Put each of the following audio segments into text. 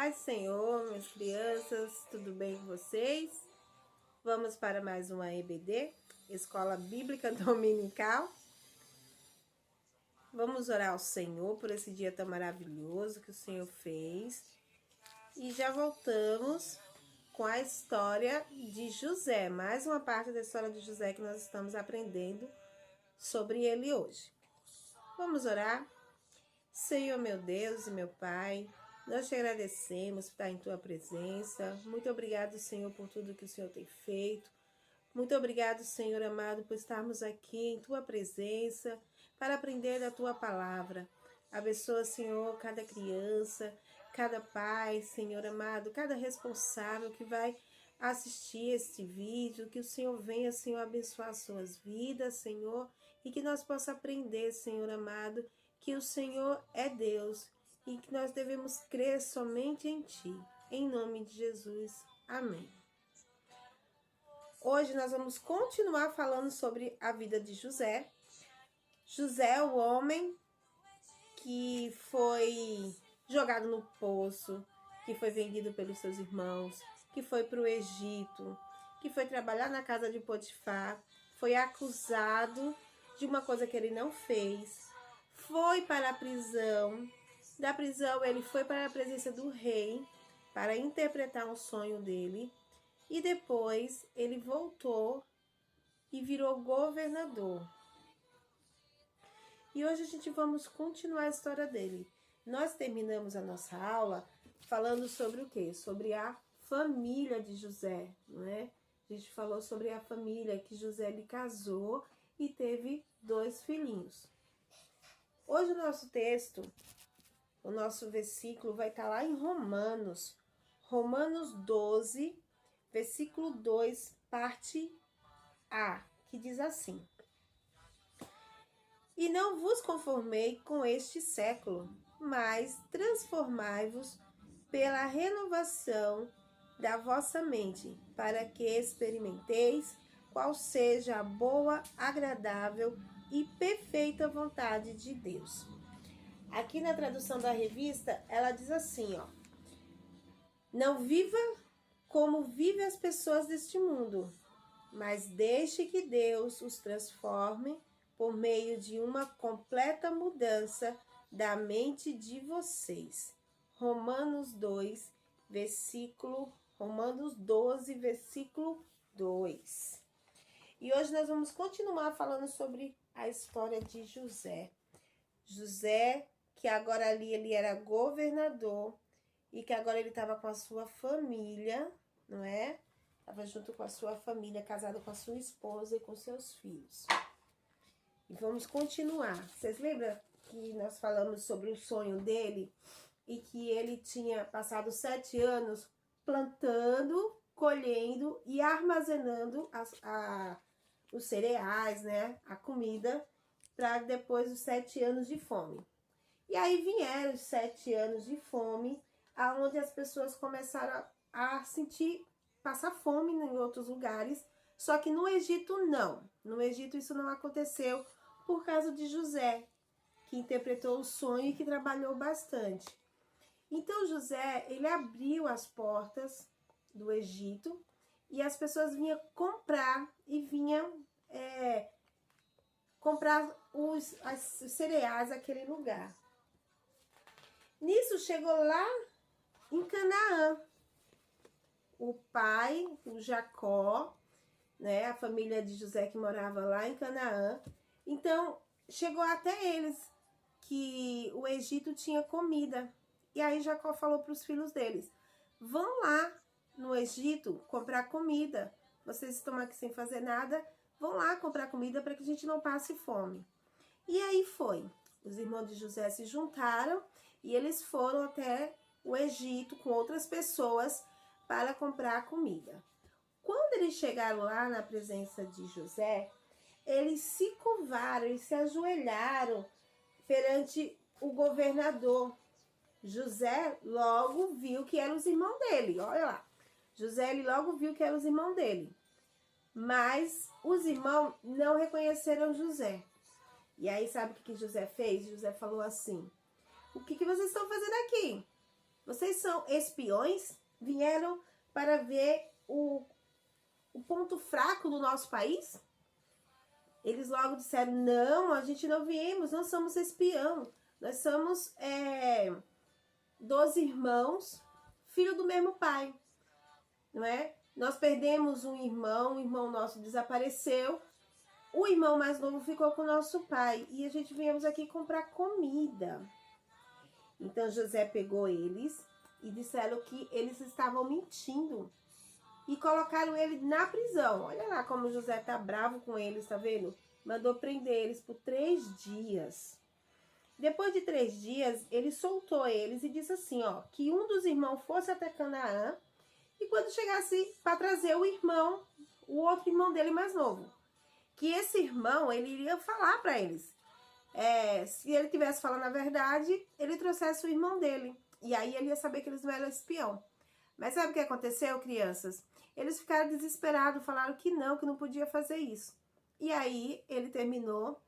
Paz do Senhor, minhas crianças, tudo bem com vocês? Vamos para mais uma EBD, Escola Bíblica Dominical. Vamos orar ao Senhor por esse dia tão maravilhoso que o Senhor fez. E já voltamos com a história de José, mais uma parte da história de José que nós estamos aprendendo sobre ele hoje. Vamos orar? Senhor, meu Deus e meu Pai, nós te agradecemos por estar em tua presença. Muito obrigado, Senhor, por tudo que o Senhor tem feito. Muito obrigado, Senhor amado, por estarmos aqui em tua presença para aprender da tua palavra. Abençoa, Senhor, cada criança, cada pai, Senhor amado, cada responsável que vai assistir este vídeo. Que o Senhor venha, Senhor, abençoar as suas vidas, Senhor, e que nós possamos aprender, Senhor amado, que o Senhor é Deus e que nós devemos crer somente em Ti. Em nome de Jesus. Amém. Hoje nós vamos continuar falando sobre a vida de José. José, o homem que foi jogado no poço, que foi vendido pelos seus irmãos, que foi para o Egito, que foi trabalhar na casa de Potifar, foi acusado de uma coisa que ele não fez, foi para a prisão. Da prisão ele foi para a presença do rei para interpretar um sonho dele. E depois ele voltou e virou governador. E hoje a gente vamos continuar a história dele. Nós terminamos a nossa aula falando sobre o quê? Sobre a família de José, não é? A gente falou sobre a família que José lhe casou e teve 2 filhinhos. Hoje o nosso texto, o nosso versículo vai estar lá em Romanos 12, versículo 2, parte A, que diz assim: E não vos conformei com este século, mas transformai-vos pela renovação da vossa mente, para que experimenteis qual seja a boa, agradável e perfeita vontade de Deus. Aqui na tradução da revista, ela diz assim, ó: Não viva como vivem as pessoas deste mundo, mas deixe que Deus os transforme por meio de uma completa mudança da mente de vocês. Romanos 12, versículo 2. E hoje nós vamos continuar falando sobre a história de José. José, que agora ali ele era governador e que agora ele estava com a sua família, não é? Estava junto com a sua família, casado com a sua esposa e com seus filhos. E vamos continuar. Vocês lembram que nós falamos sobre o sonho dele? E que ele tinha passado 7 anos plantando, colhendo e armazenando os cereais, né? A comida, para depois dos 7 anos de fome. E aí vieram os 7 anos de fome, aonde as pessoas começaram a sentir, passar fome em outros lugares, só que no Egito não. No Egito isso não aconteceu por causa de José, que interpretou o sonho e que trabalhou bastante. Então José, ele abriu as portas do Egito e as pessoas vinham comprar e vinham comprar os cereais naquele lugar. Nisso chegou lá em Canaã, o pai, o Jacó, né, a família de José que morava lá em Canaã. Então, chegou até eles que o Egito tinha comida. E aí Jacó falou para os filhos deles: vão lá no Egito comprar comida. Vocês estão aqui sem fazer nada, vão lá comprar comida para que a gente não passe fome. E aí foi. Os irmãos de José se juntaram e eles foram até o Egito com outras pessoas para comprar comida. Quando eles chegaram lá na presença de José, eles se curvaram e se ajoelharam perante o governador. José logo viu que eram os irmãos dele, olha lá. José ele logo viu que eram os irmãos dele. Mas os irmãos não reconheceram José. E aí sabe o que José fez? José falou assim: o que vocês estão fazendo aqui? Vocês são espiões? Vieram para ver o ponto fraco do nosso país? Eles logo disseram, não, a gente não viemos, nós somos espião. Nós somos 12 irmãos, filho do mesmo pai, não é? Nós perdemos um irmão nosso desapareceu, o irmão mais novo ficou com o nosso pai e a gente viemos aqui comprar comida. Então José pegou eles e disseram que eles estavam mentindo e colocaram ele na prisão. Olha lá como José tá bravo com eles, tá vendo? Mandou prender eles por 3 dias. Depois de 3 dias, ele soltou eles e disse assim, ó, que um dos irmãos fosse até Canaã e quando chegasse para trazer o outro irmão dele mais novo, que esse irmão, ele iria falar para eles. Se ele tivesse falando a verdade, ele trouxesse o irmão dele. E aí ele ia saber que eles não eram espião. Mas sabe o que aconteceu, crianças? Eles ficaram desesperados, falaram que não podia fazer isso. E aí ele terminou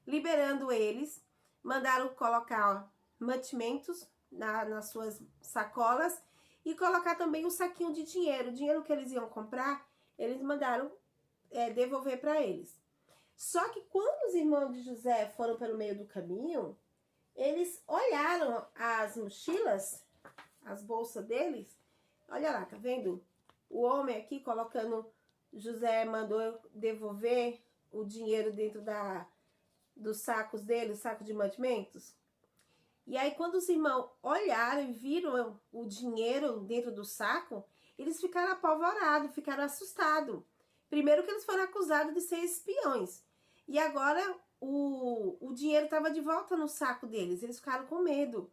liberando eles, mandaram colocar mantimentos nas suas sacolas e colocar também um saquinho de dinheiro. O dinheiro que eles iam comprar, eles mandaram devolver para eles. Só que quando os irmãos de José foram pelo meio do caminho, eles olharam as mochilas, as bolsas deles. Olha lá, tá vendo? O homem aqui colocando, José mandou devolver o dinheiro dentro dos sacos dele, o saco de mantimentos. E aí quando os irmãos olharam e viram o dinheiro dentro do saco, eles ficaram apavorados, ficaram assustados. Primeiro que eles foram acusados de ser espiões. E agora o dinheiro estava de volta no saco deles. Eles ficaram com medo.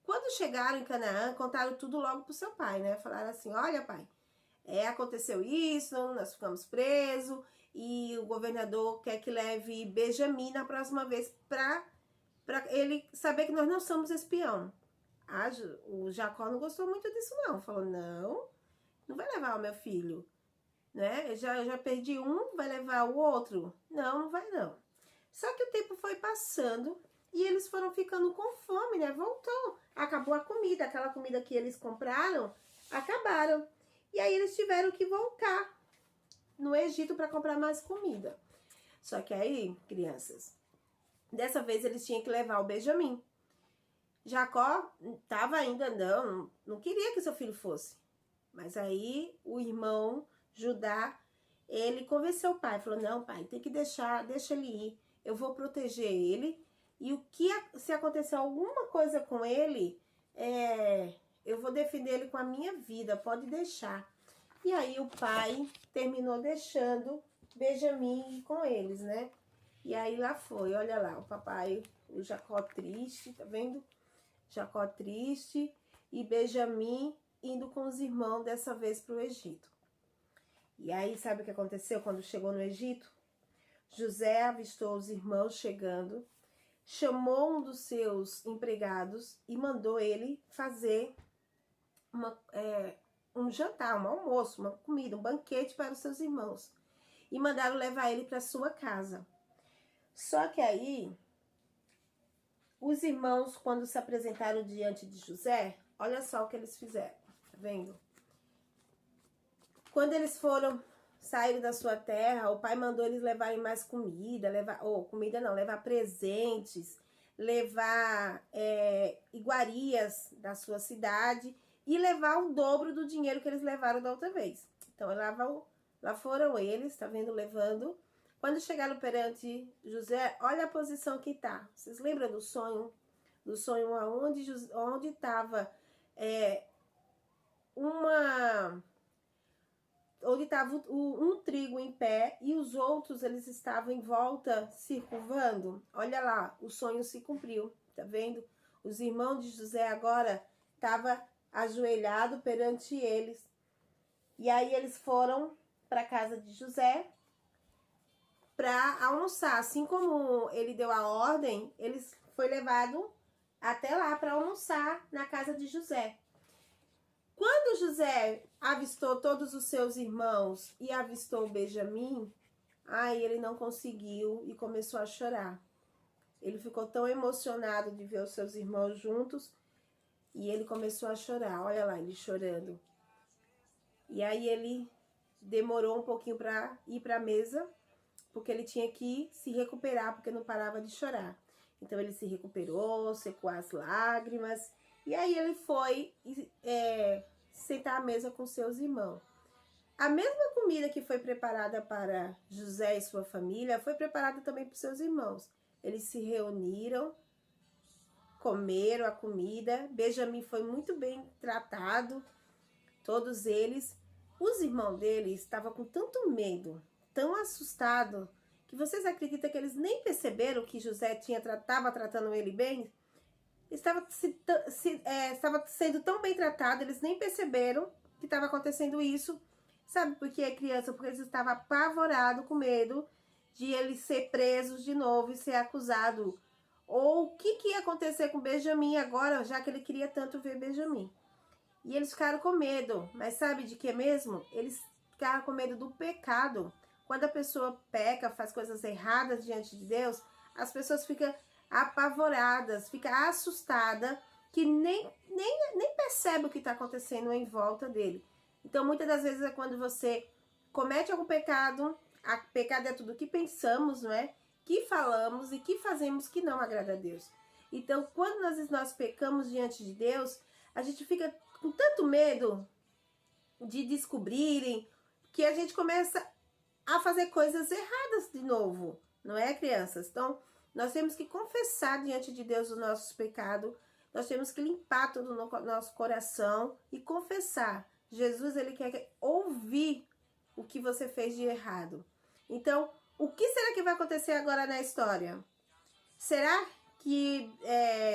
Quando chegaram em Canaã, contaram tudo logo pro seu pai, né? Falaram assim, olha pai, aconteceu isso, nós ficamos presos e o governador quer que leve Benjamim na próxima vez para ele saber que nós não somos espião. O Jacó não gostou muito disso não, falou, não vai levar o meu filho, né? Eu já perdi um, vai levar o outro? Não vai não. Só que o tempo foi passando e eles foram ficando com fome, né? Voltou, acabou a comida, aquela comida que eles compraram, acabaram. E aí eles tiveram que voltar no Egito para comprar mais comida. Só que aí, crianças, dessa vez eles tinham que levar o Benjamim. Jacó estava ainda, não queria que seu filho fosse. Mas aí o irmão Judá, ele convenceu o pai, falou, não pai, tem que deixa ele ir, eu vou proteger ele. E se acontecer alguma coisa com ele, eu vou defender ele com a minha vida, pode deixar. E aí o pai terminou deixando Benjamim com eles, né? E aí lá foi, olha lá, o papai, o Jacó triste, tá vendo? Jacó triste e Benjamim indo com os irmãos dessa vez para o Egito. E aí sabe o que aconteceu quando chegou no Egito? José avistou os irmãos chegando, chamou um dos seus empregados e mandou ele fazer um jantar, um almoço, uma comida, um banquete para os seus irmãos. E mandaram levar ele para sua casa. Só que aí, os irmãos, quando se apresentaram diante de José, olha só o que eles fizeram, tá vendo? Quando eles saíram da sua terra, o pai mandou eles levarem mais comida, levar presentes, levar iguarias da sua cidade e levar o dobro do dinheiro que eles levaram da outra vez. Então, lá foram eles, tá vendo, levando. Quando chegaram perante José, olha a posição que tá. Vocês lembram do sonho? Do sonho onde estava onde estava um trigo em pé e os outros, eles estavam em volta, circunvando. Olha lá, o sonho se cumpriu, tá vendo? Os irmãos de José agora estavam ajoelhados perante eles. E aí eles foram para a casa de José para almoçar. Assim como ele deu a ordem, eles foi levado até lá para almoçar na casa de José. Quando José avistou todos os seus irmãos e avistou Benjamim, ele não conseguiu e começou a chorar. Ele ficou tão emocionado de ver os seus irmãos juntos E ele começou a chorar, olha lá, ele chorando. E aí ele demorou um pouquinho para ir para a mesa, porque ele tinha que se recuperar, porque não parava de chorar. Então ele se recuperou, secou as lágrimas, e aí ele foi sentar à mesa com seus irmãos. A mesma comida que foi preparada para José e sua família, foi preparada também para seus irmãos. Eles se reuniram, comeram a comida, Benjamim foi muito bem tratado, todos eles. Os irmãos dele estavam com tanto medo, tão assustados, que vocês acreditam que eles nem perceberam que José estava tratando ele bem? Estava sendo tão bem tratado, eles nem perceberam que estava acontecendo isso. Sabe por que, criança? Porque eles estavam apavorados, com medo de ele ser preso de novo e ser acusado. Ou o que ia acontecer com Benjamim agora, já que ele queria tanto ver Benjamim. E eles ficaram com medo. Mas sabe de que mesmo? Eles ficaram com medo do pecado. Quando a pessoa peca, faz coisas erradas diante de Deus, as pessoas ficam apavoradas, ficam assustadas, que nem percebe o que está acontecendo em volta dele. Então, muitas das vezes é quando você comete algum pecado, pecado é tudo que pensamos, não é? Que falamos e que fazemos que não agrada a Deus. Então, quando nós pecamos diante de Deus, a gente fica com tanto medo de descobrirem que a gente começa a fazer coisas erradas de novo, não é, crianças? Então, nós temos que confessar diante de Deus os nossos pecados, nós temos que limpar todo o nosso coração e confessar. Jesus, ele quer ouvir o que você fez de errado. Então, o que será que vai acontecer agora na história? Será que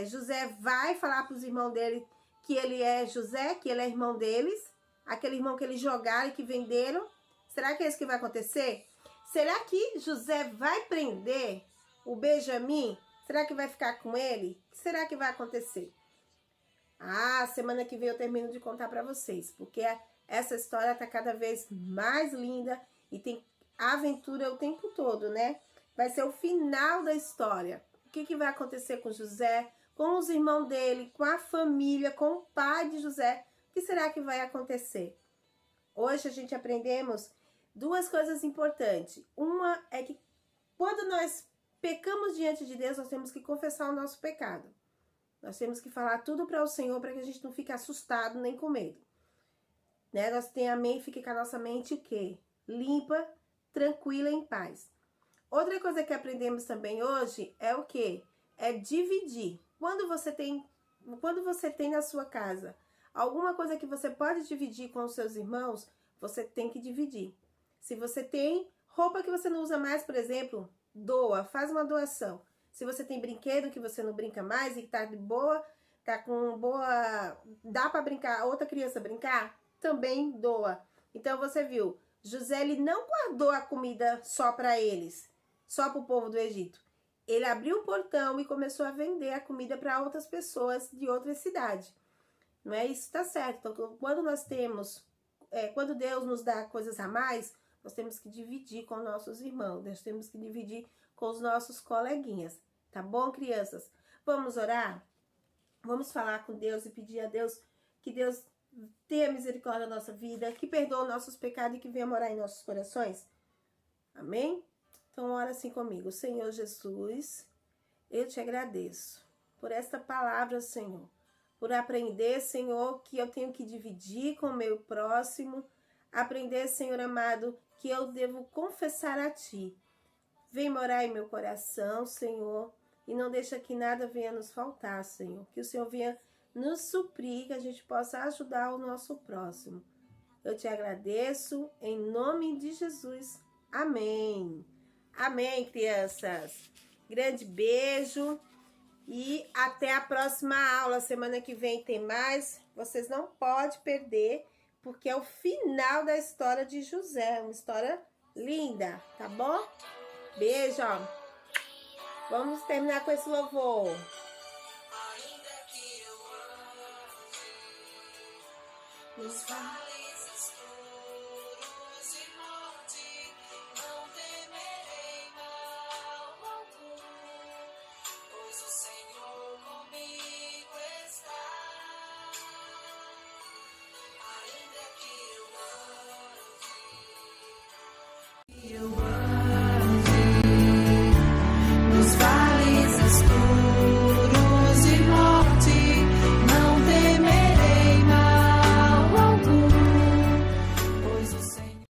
José vai falar para os irmãos dele que ele é José, que ele é irmão deles? Aquele irmão que eles jogaram e que venderam? Será que é isso que vai acontecer? Será que José vai prender o Benjamim? Será que vai ficar com ele? O que será que vai acontecer? Semana que vem eu termino de contar para vocês, porque essa história está cada vez mais linda e tem aventura o tempo todo, né? Vai ser o final da história. O que vai acontecer com José, com os irmãos dele, com a família, com o pai de José? O que será que vai acontecer? Hoje a gente aprendemos duas coisas importantes. Uma é que quando nós pecamos diante de Deus, nós temos que confessar o nosso pecado. Nós temos que falar tudo para o Senhor para que a gente não fique assustado nem com medo. Né? Nós temos a mente, fique com a nossa mente o quê? Limpa, tranquila, em paz. Outra coisa que aprendemos também hoje é o quê? É dividir. Quando você tem na sua casa alguma coisa que você pode dividir com os seus irmãos, você tem que dividir. Se você tem roupa que você não usa mais, por exemplo, doa, faz uma doação. Se você tem brinquedo que você não brinca mais e tá de boa, dá para brincar, outra criança brincar, também doa. Então você viu, José ele não guardou a comida só para eles, só para o povo do Egito. Ele abriu o portão e começou a vender a comida para outras pessoas de outras cidades. Não é isso? Tá certo. Então, quando Deus nos dá coisas a mais, nós temos que dividir com nossos irmãos, nós temos que dividir com os nossos coleguinhas. Tá bom, crianças? Vamos orar? Vamos falar com Deus e pedir a Deus que Deus tenha misericórdia da nossa vida, que perdoe nossos pecados e que venha morar em nossos corações. Amém? Então, ora assim comigo. Senhor Jesus, eu te agradeço por esta palavra, Senhor. Por aprender, Senhor, que eu tenho que dividir com o meu próximo. Aprender, Senhor amado, que eu devo confessar a Ti. Vem morar em meu coração, Senhor. E não deixa que nada venha nos faltar, Senhor. Que o Senhor venha nos suprir, que a gente possa ajudar o nosso próximo. Eu te agradeço, em nome de Jesus. Amém. Amém, crianças. Grande beijo. E até a próxima aula. Semana que vem tem mais. Vocês não podem perder, porque é o final da história de José. Uma história linda, tá bom? Beijo, ó. Vamos terminar com esse louvor. Ainda que eu ame,